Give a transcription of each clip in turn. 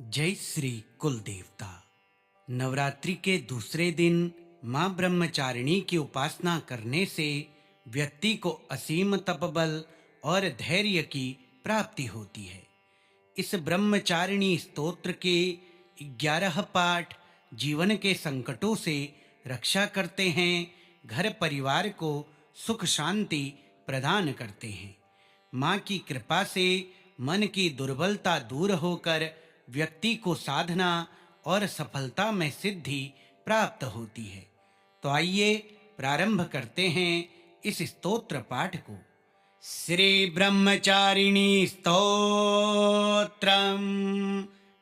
जय श्री कुल देवता। नवरात्रि के दूसरे दिन मां ब्रह्मचारिणी की उपासना करने से व्यक्ति को असीम तपबल और धैर्य की प्राप्ति होती है। इस ब्रह्मचारिणी स्तोत्र के 11 पाठ जीवन के संकटों से रक्षा करते हैं, घर परिवार को सुख शांति प्रदान करते हैं। मां की कृपा से मन की दुर्बलता दूर होकर व्यक्ति को साधना और सफलता में सिद्धि प्राप्त होती है। तो आइए प्रारंभ करते हैं इस स्तोत्र पाठ को। श्री ब्रह्मचारिणी स्तोत्रम।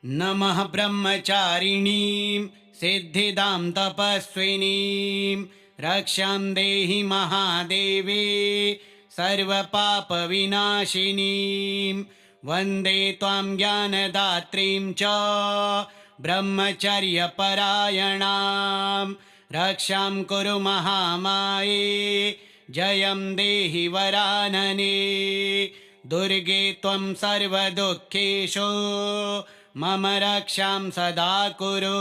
नमः ब्रह्मचारिणीं सिद्धिदां तपस्विनीं रक्षां देहि महादेवे सर्वपाप विनाशिनीं वन्दे त्वां ज्ञानदात्रीं च ब्रह्मचर्यपरायणां रक्षां कुरु महामाये जयं देहि वरानने दुर्गे त्वं सर्वदुःखेषु मम रक्षां सदा कुरु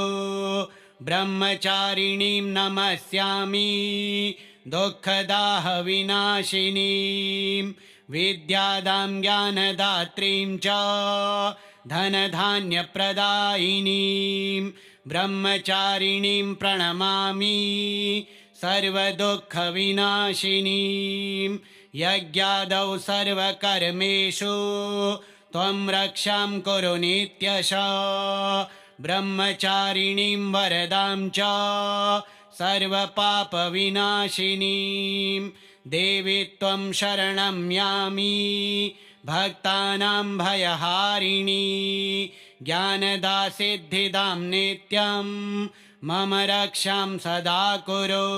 ब्रह्मचारिणीं नमस्यामि दुःखदाह विनाशिनीं विद्यादां ज्ञानदात्रीं च धनधान्यप्रदायिनीं ब्रह्मचारिणीं प्रणमामि सर्वदुःखविनाशिनीं यज्ञादौ सर्वकर्मेषु त्वं रक्षां कुरु नित्यशः ब्रह्मचारिणीं वरदां च सर्वपापविनाशिनीं देवी त्वं शरणं यामि भक्तानां भयहारिणी ज्ञानदा-सिद्धिदां नित्यं मम रक्षां सदा कुरु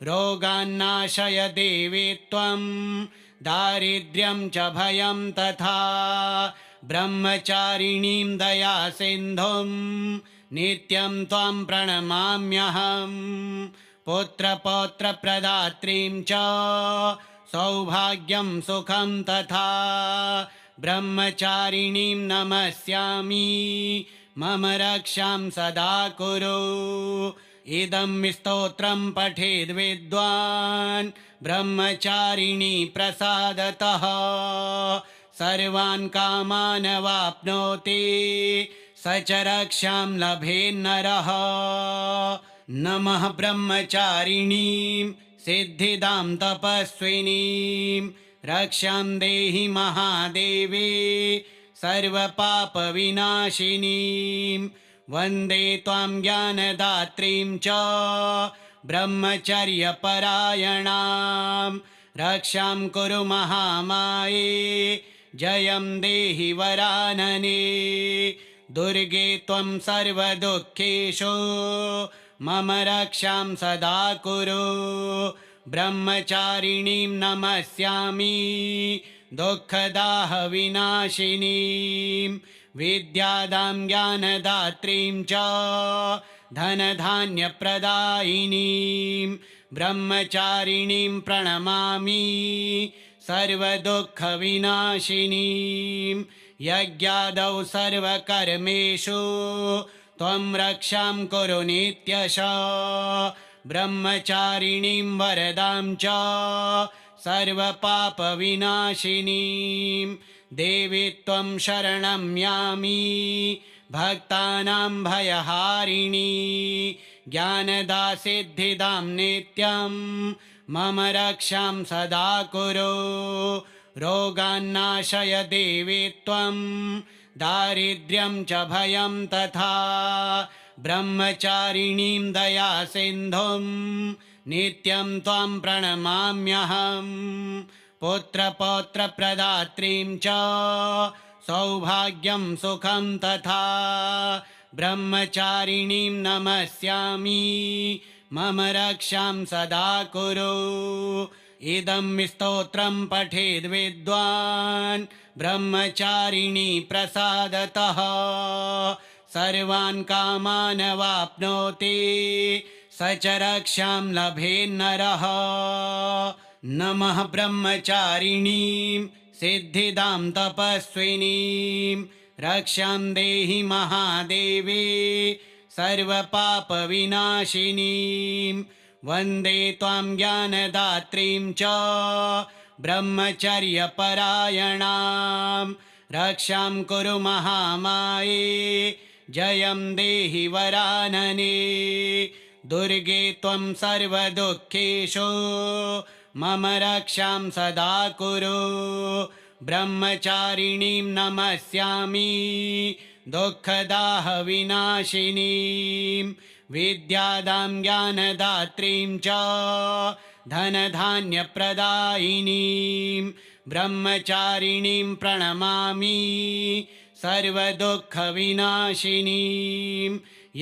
रोगान्नाशय देवी त्वं दारिद्र्यं च भयं तथा ब्रह्मचारिणीं दयासिन्धुं नित्यं त्वां प्रणमाम्यहं पुत्रपौत्रप्रदात्रीं च सौभाग्यं सुखं तथा ब्रह्मचारिणीं नमस्यामि मम रक्षां सदा कुरु इदं स्तोत्रं पठेद् विद्वान् ब्रह्मचारिणी प्रसादतः सर्वान् कामान् वाप्नोति स च रक्षां लभेन्नरः। नमः ब्रह्मचारिणीं सिद्धिदां तपस्विनीं रक्षां देहि महादेवी सर्वपापविनाशिनीं वन्दे त्वां ज्ञानदात्रीं च ब्रह्मचर्यपरायणां रक्षां कुरु महामाये जयं देहि वरानने दुर्गे त्वं सर्वदुःखेषु मम रक्षां सदा कुरु ब्रह्मचारिणीं नमस्यामि दुःखदाह विनाशिनीं विद्यादां ज्ञानदात्रीं च धनधान्यप्रदायिनीं ब्रह्मचारिणीं प्रणमामि सर्वदुःखविनाशिनीं यज्ञादौ सर्वकर्मेषु त्वं रक्षां कुरु नित्यशः ब्रह्मचारिणीं वरदां च सर्वपापविनाशिनीं देवी त्वं शरणं यामि भक्तानां भयहारिणी ज्ञानदा-सिद्धिदां नित्यं मम रक्षां सदा कुरु रोगान्नाशय देवी त्वं दारिद्र्यं च भयं तथा ब्रह्मचारिणीं दयासिन्धुं नित्यं त्वां प्रणमाम्यहं पुत्रपौत्रप्रदात्रीं च सौभाग्यं सुखं तथा ब्रह्मचारिणीं नमस्यामि मम रक्षां सदा कुरु इदं स्तोत्रं पठेद् विद्वान् ब्रह्मचारिणी प्रसादतः सर्वान् कामान् वाप्नोति स च रक्षां लभेन्नरः। नमः ब्रह्मचारिणीं सिद्धिदां तपस्विनीं रक्षां देहि महादेवे सर्वपापविनाशिनीं वन्दे त्वां ज्ञानदात्रीं च ब्रह्मचर्यपरायणां रक्षां कुरु महामाये जयं देहि वरानने दुर्गे त्वं सर्वदुःखेषु मम रक्षां सदा कुरु ब्रह्मचारिणीं नमस्यामि दुःखदाहविनाशिनीं विद्यादां ज्ञानदात्रीं च धनधान्यप्रदायिनीं ब्रह्मचारिणीं प्रणमामि सर्वदुःखविनाशिनीं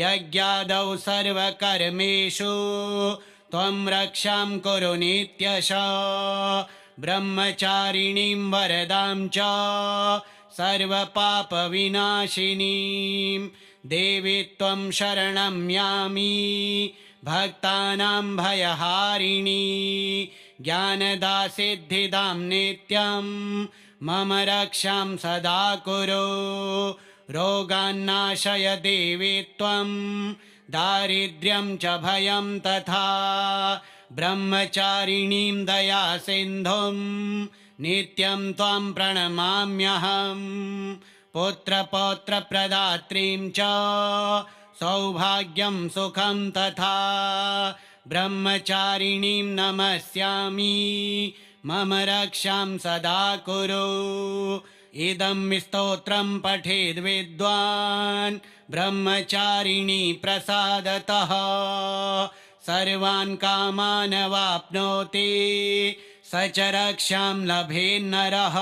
यज्ञादौ सर्वकर्मेषु त्वं रक्षां कुरु नित्यशः ब्रह्मचारिणीं वरदां च सर्वपापविनाशिनीं देवी त्वं शरणं यामि भक्तानां भयहारिणी ज्ञानदासिद्धिदां नित्यं मम रक्षां सदा कुरु रोगान्नाशय देवी त्वं दारिद्र्यं च भयं तथा ब्रह्मचारिणीं दयासिन्धुं नित्यं त्वां प्रणमाम्यहं पुत्रपौत्रप्रदात्रीं च सौभाग्यं सुखं तथा ब्रह्मचारिणीं नमस्यामि मम रक्षां सदा कुरु इदं स्तोत्रं पठेद् विद्वान् ब्रह्मचारिणी प्रसादतः सर्वान् कामान् वाप्नोति स च रक्षां लभेन्नरः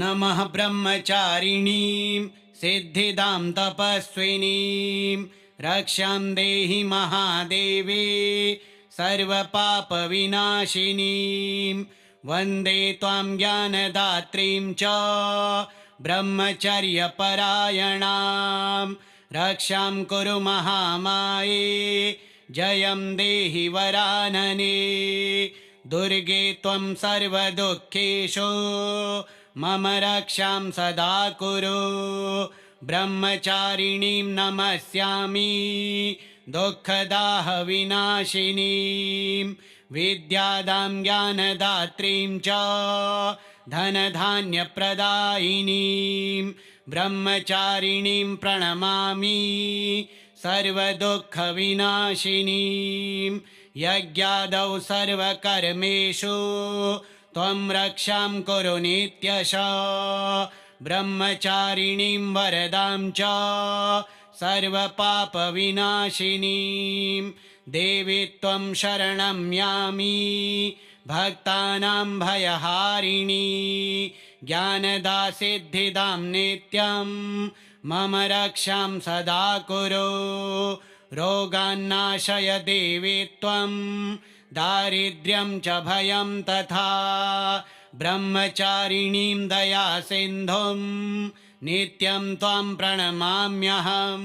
नमः ब्रह्मचारिणीं सिद्धिदां तपस्विनीं रक्षां देहि महादेवी सर्वपापविनाशिनीं वन्दे त्वां ज्ञानदात्रीं च ब्रह्मचर्यपरायणां रक्षां कुरु महामाये जयं देहि वरानने दुर्गे त्वं सर्वदुःखेषु मम रक्षां सदा कुरु ब्रह्मचारिणीं नमस्यामि दुःखदाहविनाशिनीं विद्यादां ज्ञानदात्रीं च धनधान्यप्रदायिनीं ब्रह्मचारिणीं प्रणमामि सर्वदुःखविनाशिनीं यज्ञादौ सर्वकर्मेषु त्वं रक्षां कुरु नित्यशः ब्रह्मचारिणीं वरदां च सर्वपापविनाशिनीं देवी त्वं शरणं यामि भक्तानां भयहारिणी ज्ञानदासिद्धिदां नित्यं मम रक्षां सदा कुरु रोगान्नाशय देवी त्वं दारिद्र्यं च भयं तथा ब्रह्मचारिणीं दयासिन्धुं नित्यं त्वां प्रणमाम्यहं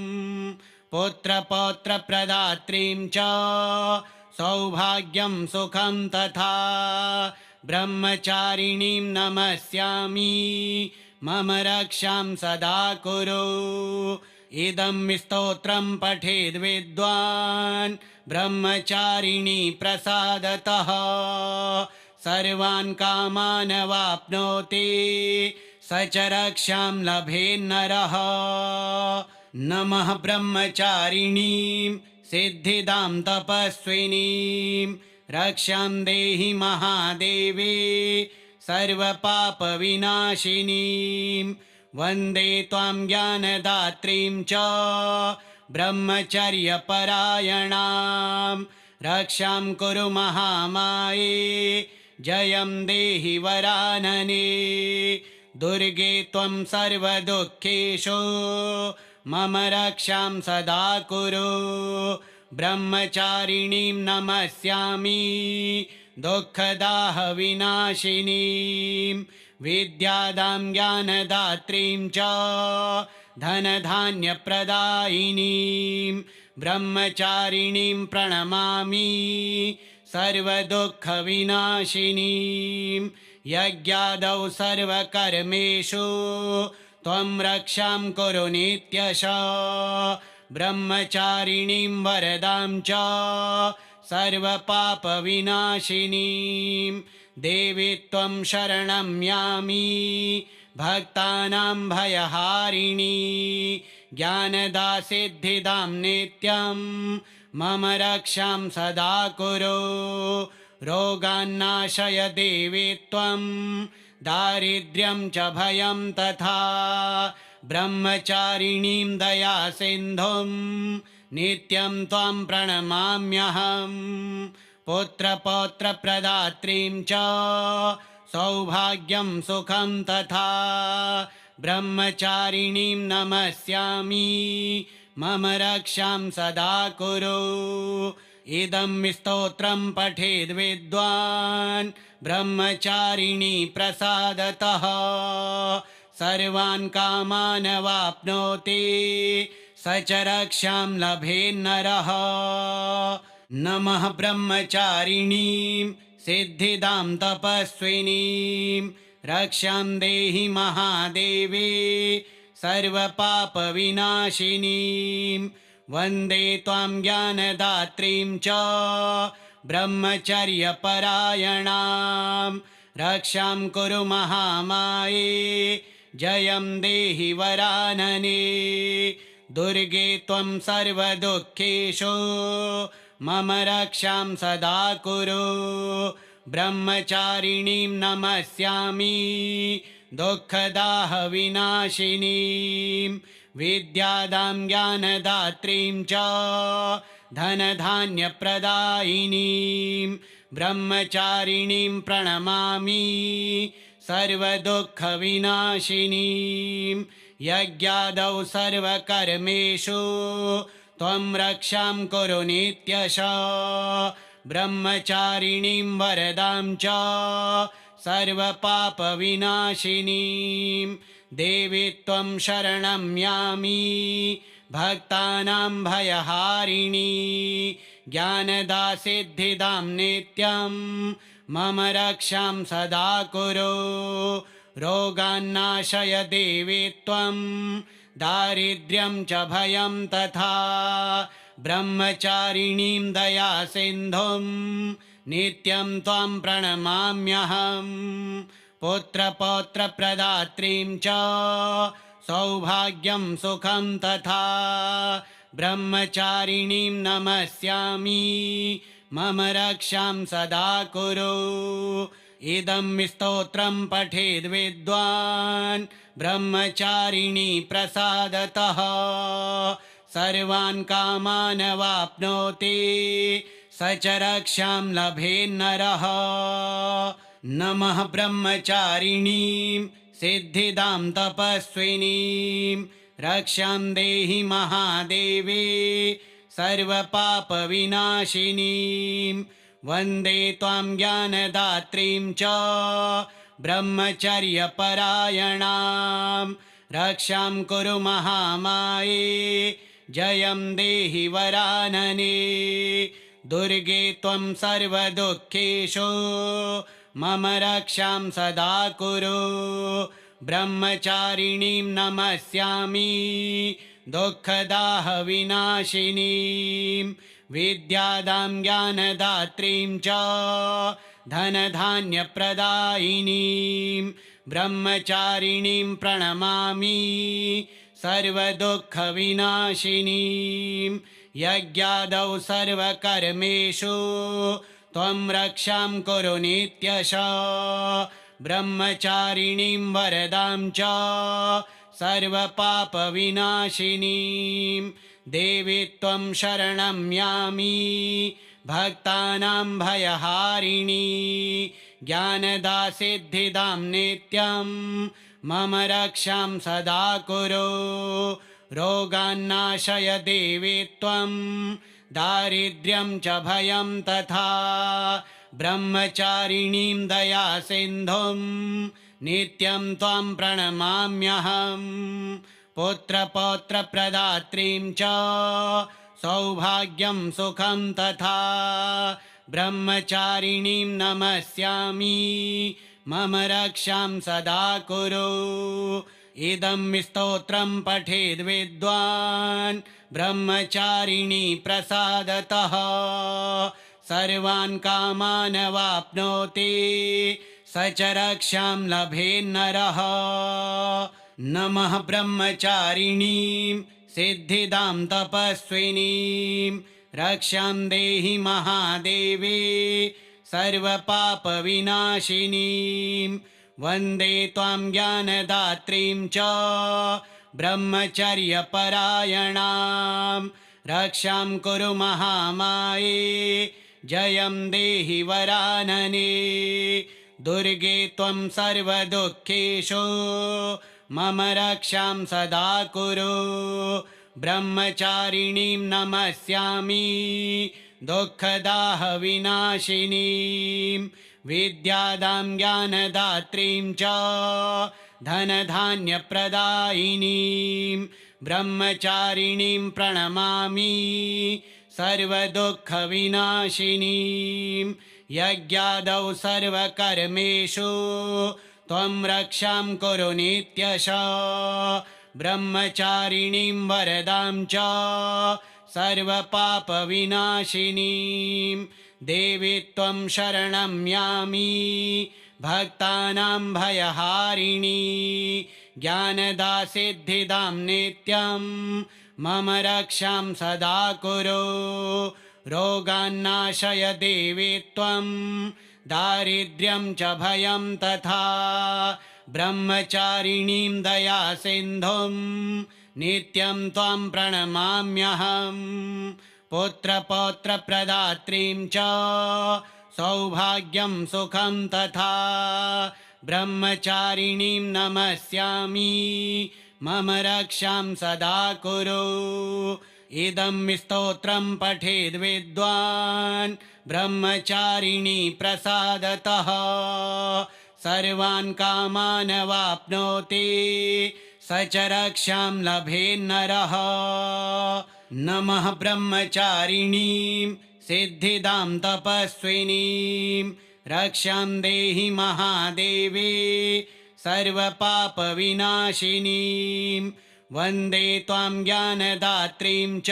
पुत्रपौत्रप्रदात्रीं च सौभाग्यं सुखं तथा ब्रह्मचारिणीं नमस्यामि मम रक्षां सदा कुरु इदं स्तोत्रं पठेद् विद्वान् ब्रह्मचारिणी प्रसादतः सर्वान् कामान् वाप्नोति स च रक्षां लभेन्नरः नमः ब्रह्मचारिणीं सिद्धिदां तपस्विनीं रक्षां देहि महादेवी सर्वपापविनाशिनीं वन्दे त्वां ज्ञानदात्रीं च ब्रह्मचर्यपरायणां रक्षां कुरु महामाये जयं देहि वरानने दुर्गे त्वं सर्वदुःखेषु मम रक्षां सदा कुरु ब्रह्मचारिणीं नमस्यामि दुःखदाहविनाशिनीं विद्यादां ज्ञानदात्रीं च धनधान्यप्रदायिनीं ब्रह्मचारिणीं प्रणमामि सर्वदुःखविनाशिनीं यज्ञादौ सर्वकर्मेषु त्वं रक्षां कुरु नित्यशः ब्रह्मचारिणीं वरदां च सर्वपापविनाशिनीं देवी त्वं शरणं यामि भक्तानां भयहारिणी ज्ञानदासिद्धिदां नित्यं मम रक्षां सदा कुरु रोगान्नाशय देवी त्वं दारिद्र्यं च भयं तथा ब्रह्मचारिणीं दयासिन्धुं नित्यं त्वां प्रणमाम्यहं पुत्रपौत्रप्रदात्रीं च सौभाग्यं सुखं तथा ब्रह्मचारिणीं नमस्यामि मम रक्षां सदा कुरु इदं स्तोत्रं पठेद् विद्वान् ब्रह्मचारिणी प्रसादतः सर्वान् कामान् वाप्नोति स च रक्षां लभेन्नरः नमः ब्रह्मचारिणीं सिद्धिदां तपस्विनीं रक्षां देहि महादेवी सर्वपापविनाशिनीं वन्दे त्वां ज्ञानदात्रीं च ब्रह्मचर्यपरायणां रक्षां कुरु महामाये जयं देहि वरानने दुर्गे त्वं सर्वदुःखेषु मम रक्षां सदा कुरु ब्रह्मचारिणीं नमस्यामि दुःखदाहविनाशिनीं विद्यादां ज्ञानदात्रीं च धनधान्यप्रदायिनीं ब्रह्मचारिणीं प्रणमामि सर्वदुःखविनाशिनीं यज्ञादौ सर्वकर्मेषु त्वं रक्षां कुरु नित्यशः ब्रह्मचारिणीं वरदां च सर्वपापविनाशिनीं देवी त्वं शरणं यामि भक्तानां भयहारिणी ज्ञानदासिद्धिदां नित्यं मम रक्षां सदा कुरु रोगान्नाशय देवी त्वं दारिद्र्यं च भयं तथा ब्रह्मचारिणीं दयासिन्धुं नित्यं त्वां प्रणमाम्यहं पुत्रपौत्रप्रदात्रीं च सौभाग्यं सुखं तथा ब्रह्मचारिणीं नमस्यामि मम रक्षां सदा कुरु इदं स्तोत्रं पठेद् विद्वान् ब्रह्मचारिणी प्रसादतः सर्वान् कामान् वाप्नोति स च रक्षां लभेन्नरः नमः ब्रह्मचारिणीं सिद्धिदां तपस्विनीं रक्षां देहि महादेवी सर्वपापविनाशिनीं वन्दे त्वां ज्ञानदात्रीं च ब्रह्मचर्यपरायणां रक्षां कुरु महामाये जयं देहि वरानने दुर्गे त्वं सर्वदुःखेषु मम रक्षां सदा कुरु ब्रह्मचारिणीं नमस्यामि दुःखदाहविनाशिनीं विद्यादां ज्ञानदात्रीं च धनधान्यप्रदायिनीं ब्रह्मचारिणीं प्रणमामि सर्वदुःखविनाशिनीं यज्ञादौ सर्वकर्मेषु त्वं रक्षां कुरु नित्यशः ब्रह्मचारिणीं वरदां च सर्वपापविनाशिनीं देवी त्वं शरणं यामि भक्तानां भयहारिणी ज्ञानदासिद्धिदां नित्यं मम रक्षां सदा कुरु रोगान्नाशय देवी त्वं दारिद्र्यं च भयं तथा ब्रह्मचारिणीं दयासिन्धुं नित्यं त्वां प्रणमाम्यहं पुत्रपौत्रप्रदात्रीं च सौभाग्यं सुखं तथा ब्रह्मचारिणीं नमस्यामि मम रक्षां सदा कुरु इदं स्तोत्रं पठेद् विद्वान् ब्रह्मचारिणी प्रसादतः सर्वान् कामान् वाप्नोति स च रक्षां लभेन्नरः। नमः ब्रह्मचारिणीं सिद्धिदां तपस्विनीं रक्षां देहि महादेवी सर्वपापविनाशिनीं वन्दे त्वां ज्ञानदात्रीं च ब्रह्मचर्यपरायणां रक्षां कुरु महामाये जयं देहि वरानने। दुर्गे त्वं सर्वदुःखेषु मम रक्षां सदा कुरु ब्रह्मचारिणीं नमस्यामि दुःखदाहविनाशिनीं विद्यादां ज्ञानदात्रीं च धनधान्यप्रदायिनीं ब्रह्मचारिणीं प्रणमामि सर्वदुःखविनाशिनीं यज्ञादौ सर्वकर्मेषु त्वं रक्षां कुरु नित्यशः ब्रह्मचारिणीं वरदां च सर्वपापविनाशिनीं देवी त्वं शरणं यामि भक्तानां भयहारिणी ज्ञानदासिद्धिदां नित्यं मम रक्षां सदा कुरु रोगान्नाशय देवी त्वं दारिद्र्यं च भयं तथा ब्रह्मचारिणीं दयासिन्धुं नित्यं त्वां प्रणमाम्यहं पुत्रपौत्रप्रदात्रीं च सौभाग्यं सुखं तथा ब्रह्मचारिणीं नमस्यामि मम रक्षां सदा कुरु। इदं स्तोत्रं पठेद् विद्वान् ब्रह्मचारिणी प्रसादतः सर्वान् कामान् वाप्नोति स च रक्षां लभेन्नरः। नमः ब्रह्मचारिणीं सिद्धिदां तपस्विनीं रक्षां देहि महादेवी सर्वपापविनाशिनीं वन्दे त्वां ज्ञानदात्रीं च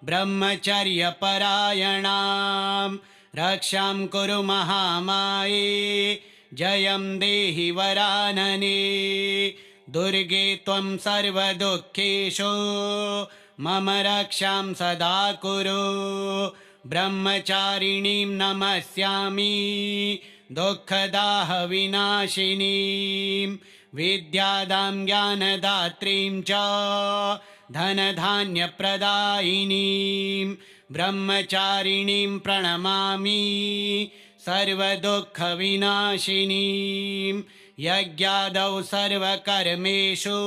ब्रह्मचर्यपरायणां रक्षां कुरु महामाये जयं देहि वरानने। दुर्गे त्वं सर्वदुःखेषु मम रक्षां सदा कुरु ब्रह्मचारिणीं नमस्यामि दुःखदाहविनाशिनीं विद्यादां ज्ञानदात्रीं च धनधान्यप्रदायिनीं ब्रह्मचारिणीं प्रणमामि सर्वदुःखविनाशिनीं यज्ञादौ सर्वकर्मेषु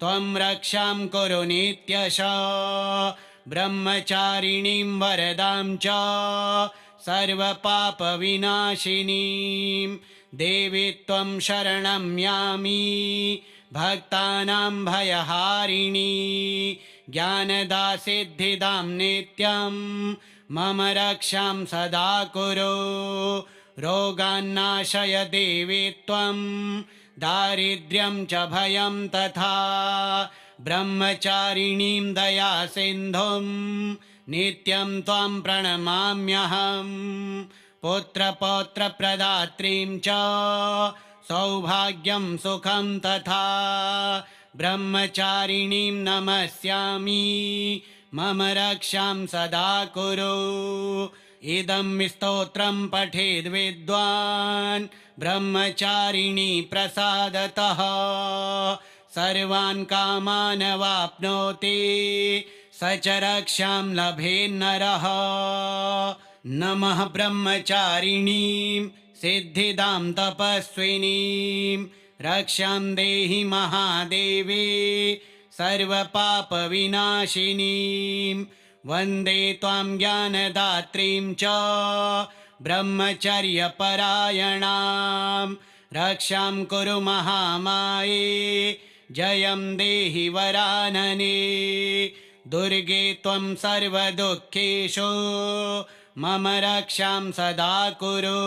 त्वं रक्षां कुरु नित्यशः ब्रह्मचारिणीं वरदां च सर्वपापविनाशिनीं देवी त्वं शरणं यामि भक्तानां भयहारिणी ज्ञानदासिद्धिदां नित्यं मम रक्षां सदा कुरु रोगान्नाशय देवी त्वं दारिद्र्यं च भयं तथा ब्रह्मचारिणीं दयासिन्धुं नित्यं त्वां प्रणमाम्यहं पुत्रपौत्रप्रदात्रीं च सौभाग्यं सुखं तथा ब्रह्मचारिणीं नमस्यामि मम रक्षां सदा कुरु। इदं स्तोत्रं पठेद् विद्वान् ब्रह्मचारिणी प्रसादतः सर्वान् कामान् वाप्नोति स च रक्षां लभेन्नरः। नमः ब्रह्मचारिणीं सिद्धिदां तपस्विनीं रक्षां देहि महादेवी सर्वपापविनाशिनीं वन्दे त्वां ज्ञानदात्रीं च ब्रह्मचर्यपरायणां रक्षां कुरु महामाये जयं देहि वरानने। दुर्गे त्वं सर्वदुःखेषु मम रक्षां सदा कुरु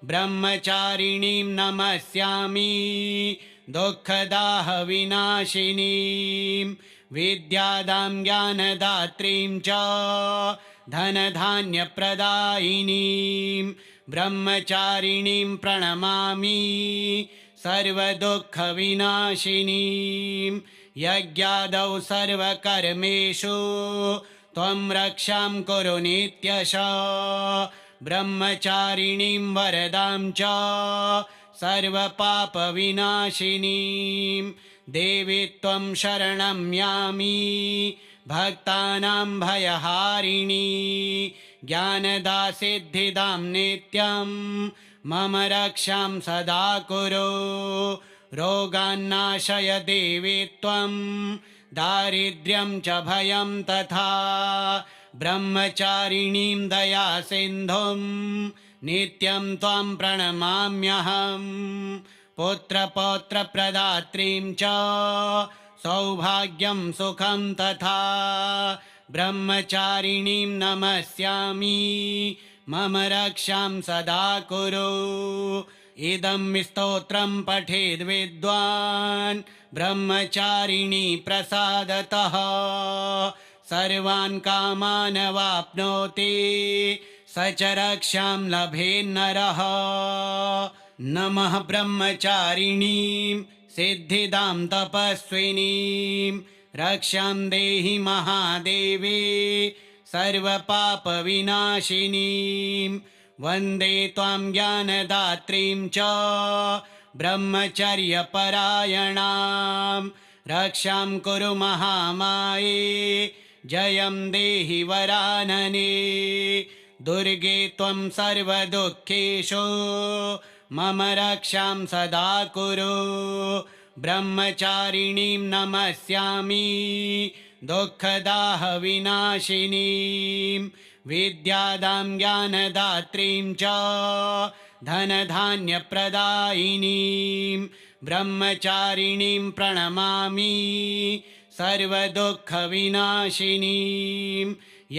ब्रह्मचारिणीं नमस्यामि दुःखदाह विनाशिनीं विद्यादां ज्ञानदात्रीं च धनधान्यप्रदायिनीं ब्रह्मचारिणीं प्रणमामि सर्वदुःखविनाशिनीं यज्ञादौ सर्वकर्मेषु त्वं रक्षां कुरु नित्यशः ब्रह्मचारिणीं वरदां च सर्वपापविनाशिनीं देवी त्वं शरणं यामि भक्तानां भयहारिणी ज्ञानदासिद्धिदां नित्यं मम रक्षां सदा कुरु रोगान्नाशय देवी त्वं दारिद्र्यं च भयं तथा ब्रह्मचारिणीं दयासिन्धुं नित्यं त्वां प्रणमाम्यहं पुत्रपौत्रप्रदात्रीं च सौभाग्यं सुखं तथा ब्रह्मचारिणीं नमस्यामि मम रक्षां सदा कुरु इदं स्तोत्रं पठेद् विद्वान् ब्रह्मचारिणी प्रसादतः सर्वान् कामान् वाप्नोति स च रक्षां लभेन्नरः नमः ब्रह्मचारिणीं सिद्धिदां तपस्विनीं रक्षां देहि महादेवी सर्वपापविनाशिनीं वन्दे त्वां ज्ञानदात्रीं च ब्रह्मचर्यपरायणां रक्षां कुरु महामाये जयं देहि वरानने दुर्गे त्वं सर्वदुःखेषु मम रक्षां सदा कुरु ब्रह्मचारिणीं नमस्यामि दुःखदाह विनाशिनीं विद्यादां ज्ञानदात्रीं च धनधान्यप्रदायिनीं ब्रह्मचारिणीं प्रणमामि सर्वदुःखविनाशिनीं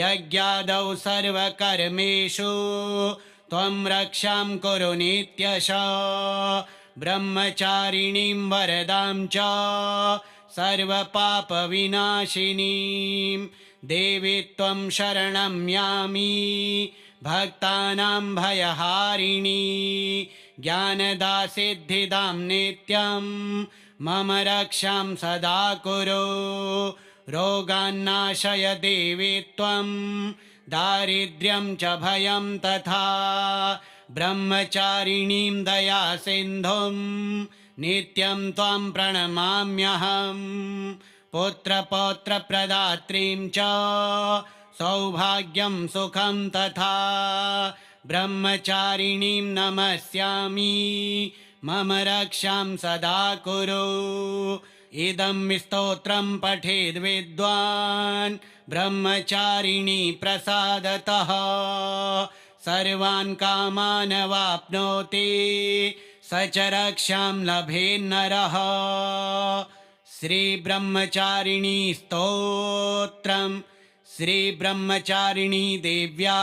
यज्ञादौ सर्वकर्मेषु त्वं रक्षां कुरु नित्यशः ब्रह्मचारिणीं वरदां च सर्वपापविनाशिनीं देवी त्वं शरणं यामि भक्तानां भयहारिणी ज्ञानदासिद्धिदां नित्यं मम रक्षां सदा कुरु रोगान्नाशय देवी त्वं दारिद्र्यं च भयं तथा ब्रह्मचारिणीं दयासिन्धुं नित्यं त्वां प्रणमाम्यहं पुत्रपौत्रप्रदात्रीं च सौभाग्यं सुखं तथा ब्रह्मचारिणीं नमस्यामि मम रक्षां सदा कुरु इदं स्तोत्रं पठेद् विद्वान् ब्रह्मचारिणी प्रसादतः सर्वान् कामान् वाप्नोति स च रक्षां लभेन्नरः श्रीब्रह्मचारिणी स्तोत्रम् श्रीब्रह्मचारिणी देव्यार्पणमस्तु।